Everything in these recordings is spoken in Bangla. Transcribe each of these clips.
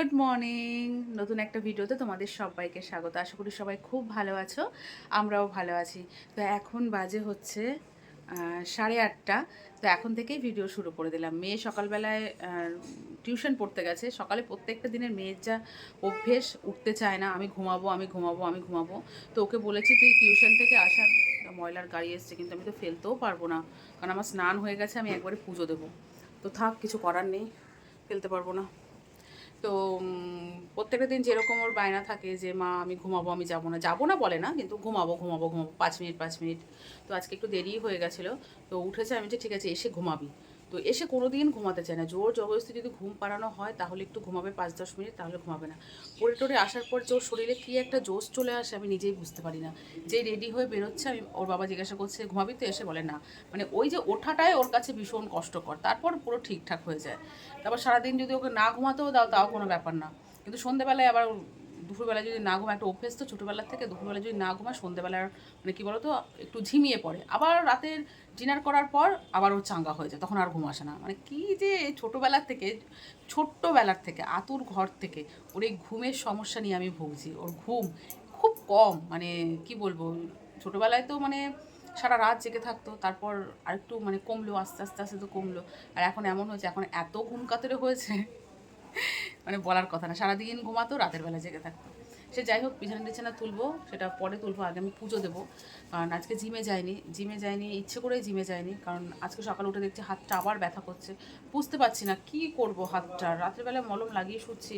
Good morning. নতুন একটা ভিডিওতে তোমাদের সবাইকে স্বাগত। আশা করি সবাই খুব ভালো আছো, আমরাও ভালো আছি। তো এখন বাজে হচ্ছে 8:30। তো এখন থেকেই ভিডিও শুরু করে দিলাম। মেয়ে সকালবেলায় টিউশন পড়তে গেছে। সকালে প্রত্যেকটা দিনের মেয়ের যা অভ্যেস, উঠতে চায় না, আমি ঘুমাবো আমি ঘুমাবো আমি ঘুমাবো। তো ওকে বলেছি তুই টিউশন থেকে আসার, ময়লার গাড়ি এসছে কিন্তু আমি তো ফেলতেও পারবো না, কারণ আমার স্নান হয়ে গেছে, আমি একবারে পুজো দেবো। তো থাক, কিছু করার নেই, ফেলতে পারবো না। তো প্রত্যেকটা দিন যেরকম ওর বায়না থাকে যে মা আমি ঘুমাবো, আমি যাবো না বলে না, কিন্তু ঘুমাবো ঘুমাবো ঘুমাবো 5 মিনিট 5 মিনিট। তো আজকে একটু দেরিই হয়ে গেছিলো। তো উঠেছে, আমি যে ঠিক আছে এসে ঘুমাবি। তো এসে কোনো দিন ঘুমাতে চায় না। জোর জবরদস্তি যদি ঘুম পাড়ানো হয় তাহলে একটু ঘুমাবে 5-10 মিনিট, তাহলে ঘুমাবে না। পড়ে টরে আসার পর যে ওর শরীরে কী একটা জোশ চলে আসে আমি নিজেই বুঝতে পারি না। যে রেডি হয়ে বেরোচ্ছে, আমি ওর বাবা জিজ্ঞাসা করছে ঘুমাবি, তো এসে বলে না। মানে ওই যে ওঠাটাই ওর কাছে ভীষণ কষ্টকর, তারপর পুরো ঠিকঠাক হয়ে যায়। তারপর সারাদিন যদি ওকে না ঘুমাতেও দাও তাও কোনো ব্যাপার না, কিন্তু সন্ধ্যেবেলায় আবার দুপুরবেলায় যদি না ঘুমায়, একটা অভ্যেস তো ছোটোবেলার থেকে, দুপুরবেলায় যদি না ঘুমায় সন্ধ্যেবেলার মানে কী বলো তো একটু ঝিমিয়ে পড়ে, আবার রাতের ডিনার করার পর আবার ও চাঙ্গা হয়ে যায়, তখন আর ঘুম আসে না। মানে কী যে ছোট্টবেলার থেকে আতুর ঘর থেকে ওর এই ঘুমের সমস্যা নিয়ে আমি ভুগছি। ওর ঘুম খুব কম, মানে কি বলবো, ছোটোবেলায় তো মানে সারা রাত জেগে থাকতো, তারপর আরেকটু মানে কমলো, আস্তে আস্তে আস্তে তো কমলো। আর এখন এমন হয়েছে, এখন এত ঘুম কাতরে হয়েছে মানে বলার কথা না। সারাদিন ঘুমাতো, রাতের বেলা জেগে থাকতো। সে যাই হোক, বিছানা টিছানা তুলবো, সেটা পরে তুলবো, আগে আমি পুজো দেবো। কারণ আজকে জিমে যায়নি, ইচ্ছে করেই জিমে যায়নি, কারণ আজকে সকালে উঠে দেখছি হাতটা আবার ব্যথা করছে। বুঝতে পারছি না কী করব হাতটা, রাতের বেলা মলম লাগিয়ে শুচ্ছি,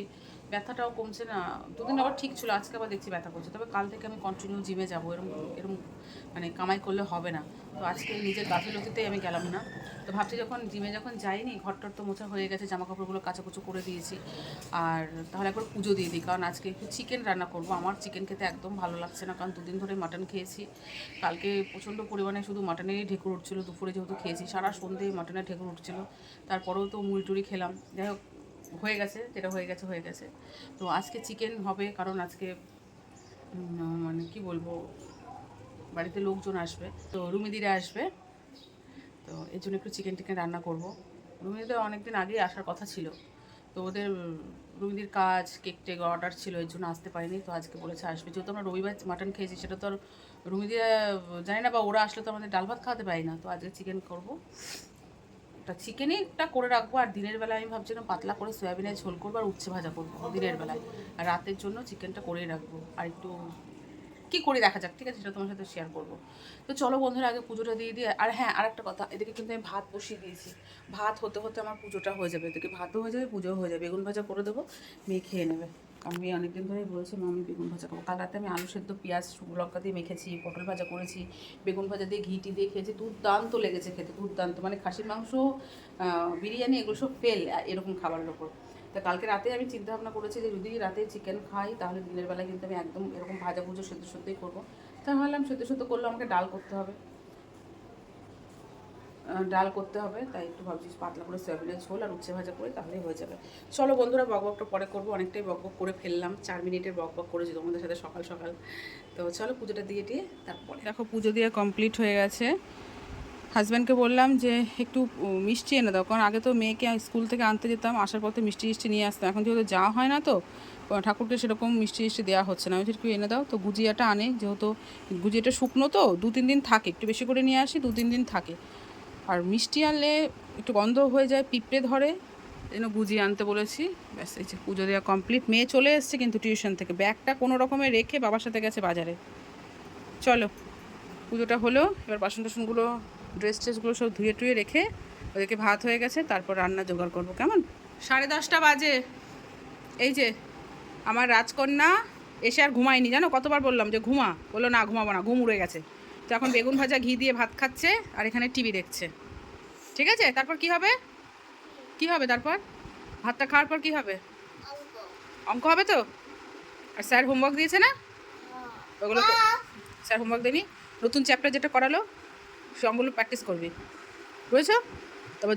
ব্যথাটাও কমছে না। দুদিন আবার ঠিক ছিল, আজকে আবার দেখছি ব্যথা করছে। তবে কাল থেকে আমি কন্টিনিউ জিমে যাবো, এরকম এরকম মানে কামাই করলে হবে না। তো আজকে নিজের গাফিলতিতেই আমি গেলাম না। তো ভাবছি জিমে যখন যাইনি, ঘরটার তো মোছা হয়ে গেছে, জামা কাপড়গুলো কাচাকুচো করে দিয়েছি, আর তাহলে একবার পুজো দিয়ে দিই। কারণ আজকে একটু চিকেন রান্না করব। আমার চিকেন খেতে একদম ভালো লাগছে না, কারণ দুদিন ধরে মাটন খেয়েছি। কালকে প্রচণ্ড পরিমাণে শুধু মাটনেরই ঢেকুর উঠছিলো, দুপুরে যেহেতু খেয়েছি, সারা সন্ধ্যে মাটনের ঢেকুর উঠছিলো। তারপরেও তো মুড়ি টুড়ি খেলাম, যাই হোক হয়ে গেছে, যেটা হয়ে গেছে। তো আজকে চিকেন হবে, কারণ আজকে মানে কি বলবো, বাড়িতে লোকজন আসবে, তো রুমিদিরা আসবে। তো এর জন্য একটু চিকেন টিকেন রান্না করবো। রুমিদিদের অনেকদিন আগেই আসার কথা ছিল, তো ওদের রুমিদির কাজ, কেক টেক অর্ডার ছিল, এর জন্য আসতে পারিনি। তো আজকে বলেছে আসবে, যেহেতু আমরা রবিবার মাটন খেয়েছি, সেটা তো আর রুমিদিরা জানি না, বা ওরা আসলে তো আমাদের ডাল ভাত খাওয়াতে পারি না। তো আজকে চিকেন করবো, ওটা চিকেনইটা করে রাখবো। আর দিনের বেলায় আমি ভাবছিলাম পাতলা করে সয়াবিনের ঝোল করবো আর উচ্ছে ভাজা করবো দিনের বেলায়, আর রাতের জন্য চিকেনটা করেই রাখবো। আর একটু কী করে দেখা যাক, ঠিক আছে, সেটা তোমার সাথে শেয়ার করবো। তো চলো বন্ধুরা, আগে পুজোটা দিয়ে দিই। আর হ্যাঁ, আর একটা কথা, এদিকে কিন্তু আমি ভাত বসিয়ে দিয়েছি। ভাত হতে হতে আমার পুজোটা হয়ে যাবে, এদিকে ভাতও হয়ে যাবে, পুজোও হয়ে যাবে। বেগুন ভাজা করে দেবো, মেয়ে খেয়ে নেবে। কারণ মেয়ে অনেকদিন ধরেই বলেছে মা আমি বেগুন ভাজা খাবো। কাল রাতে আমি আলু সেদ্ধ, পেঁয়াজ, শুকনো লঙ্কা দিয়ে মেখেছি, পটল ভাজা করেছি, বেগুন ভাজা দিয়ে ঘিটি দিয়ে খেয়েছি, দুর্দান্ত লেগেছে খেতে, দুর্দান্ত। মানে খাসির মাংস, বিরিয়ানি, এগুলো সব ফেল এরকম খাবারের ওপর। তা কালকে রাতে আমি চিন্তা ভাবনা করেছি যে যদি রাতে চিকেন খাই, তাহলে দিনের বেলায় কিন্তু আমি একদম এরকম ভাজা ভুজো সেদ্ধ সেদ্ধই করবো। তা ভাবলাম সেদ্ধ করলে আমাকে ডাল করতে হবে, তাই একটু ভাবছি পাতলা করে সয়াবিনের ঝোল আর উচ্ছে ভাজা করে তাহলেই হয়ে যাবে। চলো বন্ধুরা, বকবকটা পরে করবো, অনেকটাই বকবক করে ফেললাম, 4 মিনিটের বকবক করেছি তোমাদের সাথে সকাল সকাল। তো চলো পুজোটা দিয়ে তারপরে দেখো পুজো দিয়ে কমপ্লিট হয়ে গেছে। হাজব্যান্ডকে বললাম যে একটু মিষ্টি এনে দাও, কারণ আগে তো মেয়েকে স্কুল থেকে আনতে যেতাম, আসার পথে মিষ্টি নিয়ে আসতাম। এখন যেহেতু যাওয়া হয় না, তো ঠাকুরকে সেরকম মিষ্টি দেওয়া হচ্ছে না। আমি একটু এনে দাও। তো গুজিয়াটা আনে, যেহেতু গুজিয়াটা শুকনো, তো 2-3 দিন থাকে, একটু বেশি করে নিয়ে আসি, 2-3 দিন থাকে। আর মিষ্টি আনলে একটু গন্ধ হয়ে যায়, পিঁপড়ে ধরে, এই জন্য গুজিয়া আনতে বলেছি। ব্যাস, এই যে পুজো দেওয়া কমপ্লিট। মেয়ে চলে এসছে কিন্তু টিউশন থেকে, ব্যাগটা কোনো রকমে রেখে বাবার সাথে গেছে বাজারে। চলো, পুজোটা হলো, এবার বাসন টাসনগুলো, ড্রেস ট্রেসগুলো সব ধুয়ে টুয়ে রেখে ওদেরকে ভাত হয়ে গেছে, তারপর রান্না জোগাড় করবো। কেমন? 10:30 বাজে। এই যে আমার রাজকন্যা এসে আর ঘুমায়নি, জানো, কতবার বললাম যে ঘুমা, বললো না ঘুমাবো না, ঘুম উড়ে গেছে। তো এখন বেগুন ভাজা ঘি দিয়ে ভাত খাচ্ছে, আর এখানে টিভি দেখছে। ঠিক আছে, তারপর কি হবে? তারপর ভাতটা খাওয়ার পর কি হবে? অঙ্ক হবে তো। আর স্যার হোমওয়ার্ক দিয়েছে না? ওগুলো স্যার হোমওয়ার্ক দেয়নি, নতুন চ্যাপ্টার যেটা করালো সে অঙ্কগুলো প্র্যাকটিস করবি, বুঝেছো? তবে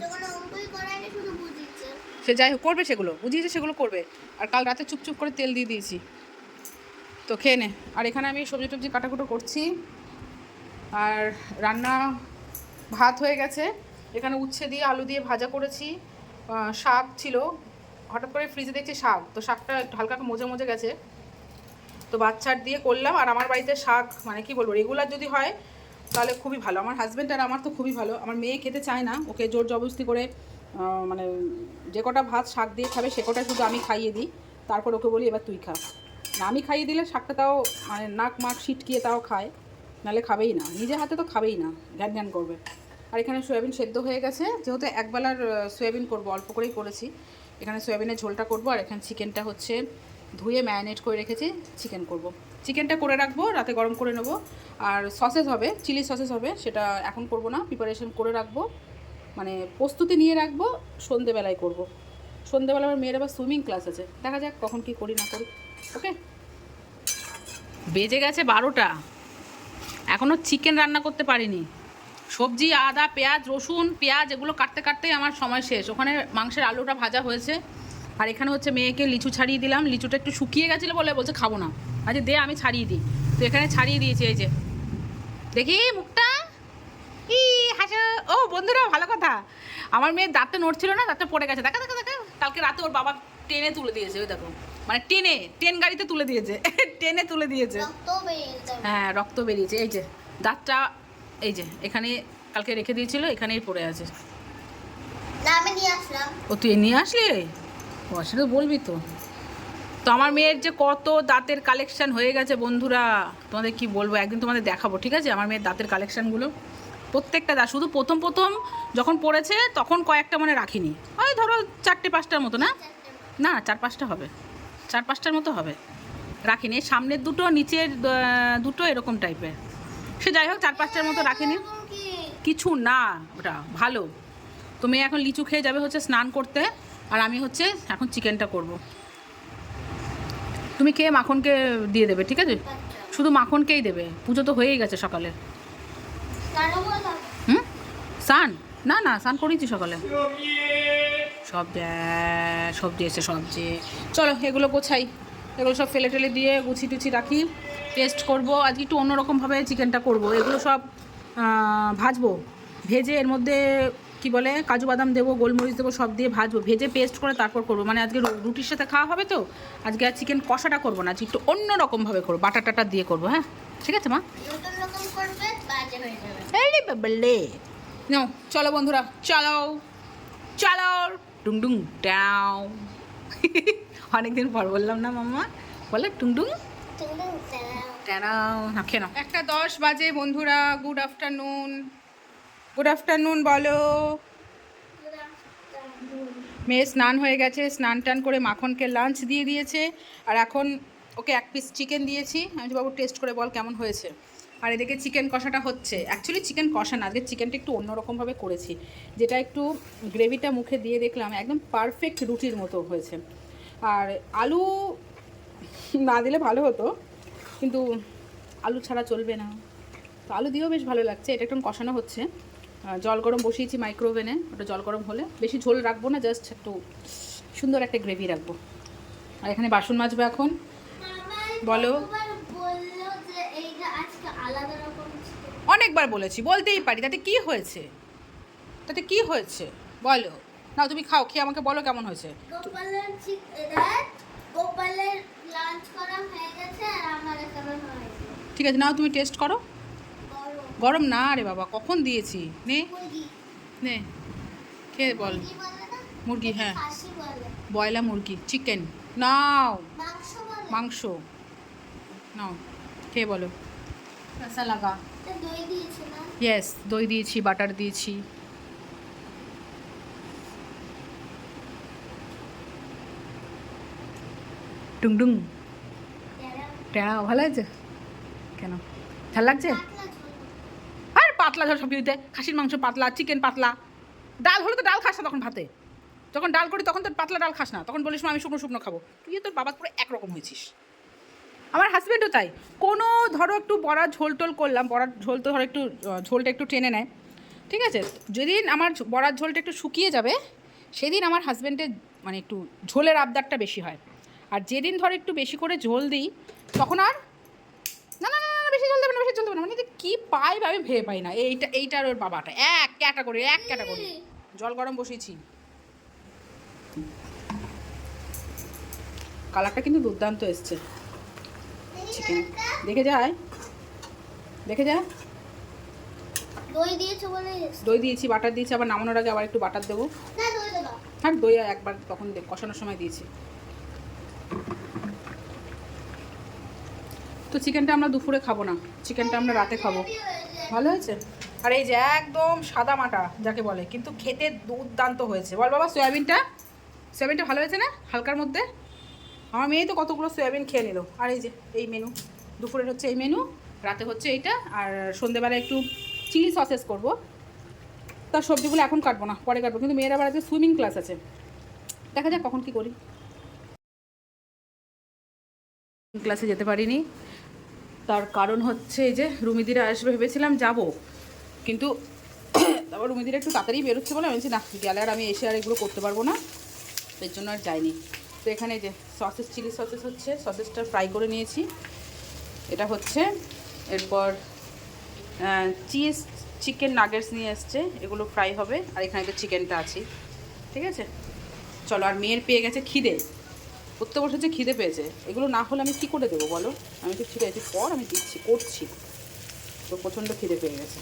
সে যাই হোক করবে, সেগুলো বুঝিয়েছে, সেগুলো করবে। আর কাল রাতে চুপচুপ করে তেল দিয়ে দিয়েছি। তো খেয়ে নে। আর এখানে আমি সবজি টবজি কাটাকুটো করছি, আর রান্না ভাত হয়ে গেছে। এখানে উচ্ছে দিয়ে আলু দিয়ে ভাজা করেছি, শাক ছিল, হঠাৎ করে ফ্রিজে দেখছি শাক, তো শাকটা হালকা মজে মজে গেছে, তো বাচ্চার দিয়ে করলাম। আর আমার বাড়িতে শাক মানে কি বলবো রেগুলার যদি হয় তাহলে খুবই ভালো। আমার হাজব্যান্ড আর আমার তো খুবই ভালো। আমার মেয়ে খেতে চায় না, ওকে জোর জবরদস্তি করে মানে যে কটা ভাত শাক দিয়ে খাবে সে কটা শুধু আমি খাইয়ে দিই, তারপর ওকে বলি এবার তুই খা। না আমি খাইয়ে দিলে শাকটা তাও মানে নাক মাক ছিটকিয়ে তাও খায়, নাহলে খাবেই না, নিজে হাতে তো খাবেই না, ঘ্যান ঘ্যান করবে। আর এখানে সয়াবিন সেদ্ধ হয়ে গেছে, যেহেতু একবেলার সয়াবিন করবো, অল্প করেই করেছি। এখানে সয়াবিনের ঝোলটা করব, আর এখানে চিকেনটা হচ্ছে ধুয়ে ম্যারিনেট করে রেখেছি, চিকেন করব। চিকেনটা করে রাখবো, রাতে গরম করে নেবো। আর সসেস হবে, চিলি সসেস হবে, সেটা এখন করব না, প্রিপারেশন করে রাখবো, মানে প্রস্তুতি নিয়ে রাখবো, সন্ধেবেলায় করব। সন্ধেবেলা আমার মেয়ের আবার সুইমিং ক্লাস আছে, দেখা যাক কখন কি করি না করি। ওকে, বেজে গেছে 12টা, এখনও চিকেন রান্না করতে পারিনি। সবজি আদা পেঁয়াজ রসুন পেঁয়াজ এগুলো কাটতে কাটতেই আমার সময় শেষ। ওখানে মাংসের আলুটা ভাজা হয়েছে, আর এখানে হচ্ছে মেয়েকে লিচু ছাড়িয়ে দিলাম। লিচুটা একটু শুকিয়ে গেছিলো বলে বলছে খাবো না, আচ্ছা দে আমি ছাড়িয়ে দিই। তো এখানে ছাড়িয়ে দিয়েছি, এই যে দেখি মুখটা ই হাসা। ও বন্ধুরা ভালো কথা, আমার মেয়ের দাঁতটা নড়ছিল না, দাঁতটা পড়ে গেছে, দেখা দেখা দেখা। কালকে রাতে ওর বাবা টেনে তুলে দিয়েছে, ওই দেখো, মানে ট্রেন গাড়িতে তুলে দিয়েছে, টেনে তুলে দিয়েছে, হ্যাঁ রক্ত বেরিয়েছে। এই যে দাঁতটা, এই যে এখানে কালকে রেখে দিয়েছিল, এখানেই পড়ে আছে। ও তুই নিয়ে আসলি? ও আসলে বলবি তো। তো আমার মেয়ের যে কত দাঁতের কালেকশন হয়ে গেছে বন্ধুরা, তোমাদের কি বলবো, একদিন তোমাদের দেখাবো, ঠিক আছে? আমার মেয়ের দাঁতের কালেকশানগুলো প্রত্যেকটা দাঁত, শুধু প্রথম যখন পড়েছে তখন কয়েকটা মানে রাখিনি, ওই ধরো 4-5টার মতো, না না 4-5টা হবে, 4-5টার মতো হবে, রাখিনি। সামনের দুটো নিচের দুটো এরকম টাইপের, সে যাই হোক 4-5টার মতো রাখিনি, কিছু না, ওটা ভালো। তো মেয়ে এখন লিচু খেয়ে যাবে হচ্ছে স্নান করতে, আর আমি হচ্ছে এখন চিকেনটা করব। তুমি খেয়ে মাখনকে দিয়ে দেবে, ঠিক আছে? শুধু মাখনকেই দেবে, পুজো তো হয়েই গেছে সকালে। হুম, স্নান না না স্নান করেছি সকালে, সব সব দিয়েছে সবজি। চলো এগুলো গোছাই, এগুলো সব ফেলে টেলে দিয়ে গুছি টুছি রাখি, টেস্ট করব। আজকে একটু অন্যরকমভাবে চিকেনটা করব। এগুলো সব ভাজবো, ভেজে এর মধ্যে কি বলে কাজু বাদাম দেবো, গোলমরিচ দেবো, সব দিয়ে ভাজবো, ভেজে পেস্ট করে তারপর করবো। মানে আজকে রুটির সাথে খাওয়া হবে তো, আজকে আর চিকেন কষাটা করবো না, আজকে একটু অন্যরকমভাবে করবো, বাটার টাটা দিয়ে করবো। হ্যাঁ ঠিক আছে মা, নাও চলো বন্ধুরা, চলো চলো টুংডুং টাও। অনেকদিন পর বললাম না মাম্মা, বলে টুংডুং টাও। না খেয়ে নাও। 1:10 বাজে বন্ধুরা, গুড আফটারনুন, গুড আফটারনুন বলো। মেয়ে স্নান হয়ে গেছে, স্নান টান করে মাখনকে লাঞ্চ দিয়ে দিয়েছে, আর এখন ওকে 1 পিস চিকেন দিয়েছি। আমি বাবু টেস্ট করে বল কেমন হয়েছে। আর এদিকে চিকেন কষাটা হচ্ছে, অ্যাকচুয়ালি চিকেন কষা না, আজকে চিকেনটা একটু অন্যরকমভাবে করেছি, যেটা একটু গ্রেভিটা মুখে দিয়ে দেখলাম একদম পারফেক্ট রুটির মতো হয়েছে। আর আলু না দিলে ভালো হতো, কিন্তু আলু ছাড়া চলবে না, তো আলু দিয়েও বেশ ভালো লাগছে। এটা একটু কষানো হচ্ছে, জল গরম বসিয়েছি মাইক্রোওভেনে, ওটা জল গরম হলে, বেশি ঝোল রাখবো না, জাস্ট একটু সুন্দর একটা গ্রেভি রাখবো। আর এখানে বাসন মাজবো এখন। বলো, অনেকবার বলেছি, বলতেই পারি, তাতে কি হয়েছে, তাতে কি হয়েছে বলো না, তুমি খাও, খেয়ে আমাকে বলো কেমন হয়েছে। ঠিক আছে নাও তুমি টেস্ট করো। গরম না রে বাবা, কখন দিয়েছি, নে নে খেয়ে বল। মুরগি, হ্যাঁ বয়লা মুরগি, চিকেন নাও, মাংস নাও, খেয়ে বলো কেসা লাগা। ইয়েস দই দিয়েছি, বাটার দিয়েছি। টুংডুং টেরাও ভালো আছে কেন, ভাল লাগছে? আর পাতলা ঝোল সব দিতে, খাসির মাংস পাতলা, চিকেন পাতলা, ডাল হলে তো ডাল খাস না তখন ভাতে, যখন ডাল করি তখন তোর পাতলা ডাল খাস না, তখন বলিস আমি শুকনো শুকনো খাবো। তুই তোর বাবা পুরো একরকম হয়েছিস। আমার হাজব্যান্ডও তাই, কোনো ধরো একটু বড়ার ঝোল টোল করলাম, বড়ার ঝোল তো ধরো একটু ঝোলটা একটু টেনে নেয়, ঠিক আছে? যেদিন আমার বড়ার ঝোলটা একটু শুকিয়ে যাবে সেদিন আমার হাজব্যান্ডের মানে একটু ঝোলের আবদারটা বেশি হয়। আর যেদিন ধরো একটু বেশি করে ঝোল দিই তখন আর না না না না বেশি ঝোল দেবে না, বেশি ঝোল দেবে না, মানে কী পাইবে আমি ভেবে পাই না। এইটার ওর বাবাটা এক ক্যাটাগরি। জল গরম বসিয়েছি, কালারটা কিন্তু দুর্দান্ত এসছে চিকেন। দেখে যায়, দেখে যা। দই দিয়েছো বলে দই দিয়েছি, বাটার দিয়েছি, আবার নামানোর আগে আবার একটু বাটার দেবো। না দই দাও। হ্যাঁ দই একবার তখন কষানোর সময় দিয়েছি। তো চিকেনটা আমরা দুপুরে খাবো না, চিকেনটা আমরা রাতে খাবো। ভালো হয়েছে। আর এই যে একদম সাদা মাটা যাকে বলে, কিন্তু খেতে দুর্দান্ত হয়েছে। বল বাবা, সয়াবিনটা ভালো হয়েছে না হালকার মধ্যে? আমার মেয়ে তো কতগুলো সয়াবিন খেয়ে নিল। আর এই যে এই মেনু, দুপুরের হচ্ছে এই মেনু, রাতে হচ্ছে এইটা, আর সন্ধেবেলা একটু চিলি সসেস করবো। তার সবজিগুলো এখন কাটবো না, পরে কাটবো, কিন্তু মেয়ের আবার আজকে সুইমিং ক্লাস আছে, দেখা যাক কখন কি করি। ক্লাসে যেতে পারিনি, তার কারণ হচ্ছে এই যে রুমিদিরা আসবে, ভেবেছিলাম যাব, কিন্তু তারপর রুমিদিরা একটু তাড়াতাড়ি বেরোচ্ছে বলে আমি বলছি না, গেলে আর আমি এসে আর এগুলো করতে পারবো না, এর জন্য আর যাইনি। তো এখানে যে সসেস, চিলি সসেস হচ্ছে, সসেসটা ফ্রাই করে নিয়েছি, এটা হচ্ছে। এরপর চিজ চিকেন নাগেটস নিয়ে এসছে, এগুলো ফ্রাই হবে, আর এখানে তো চিকেনটা আছে, ঠিক আছে। চলো, আর মেয়ের পেয়ে গেছে খিদে, প্রত্যেক বছর যে খিদে পেয়েছে, এগুলো না হলে আমি কী করে দেবো বলো? আমি তো ঠিক আছে পর আমি দিচ্ছি, করছি, তো প্রচণ্ড খিদে পেয়ে গেছে।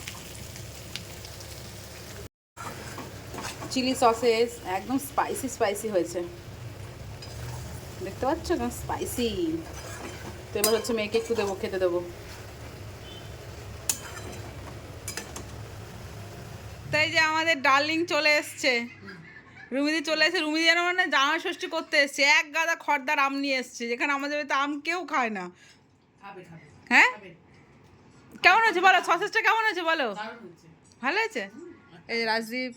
চিলি সসেস একদম স্পাইসি স্পাইসি হয়েছে, দেখতে পাচ্ছ একদম স্পাইসি। তো এবার হচ্ছে মেয়েকে একটু দেবো, খেতে দেবো। তাই যে আমাদের ডার্লিং চলে এসছে, রুমিদি চলে এসে, রুমিদি যেন মানে জামাই ষষ্ঠী করতে এসছে, এক গাদা খড়দার আম নিয়ে এসছে, যেখানে আমাদের বাড়িতে আম কেউ খায় না। হ্যাঁ কেমন হয়েছে বলো, সসেসটা কেমন হয়েছে বলো? ভালো হয়েছে। এই যে রাজদীপ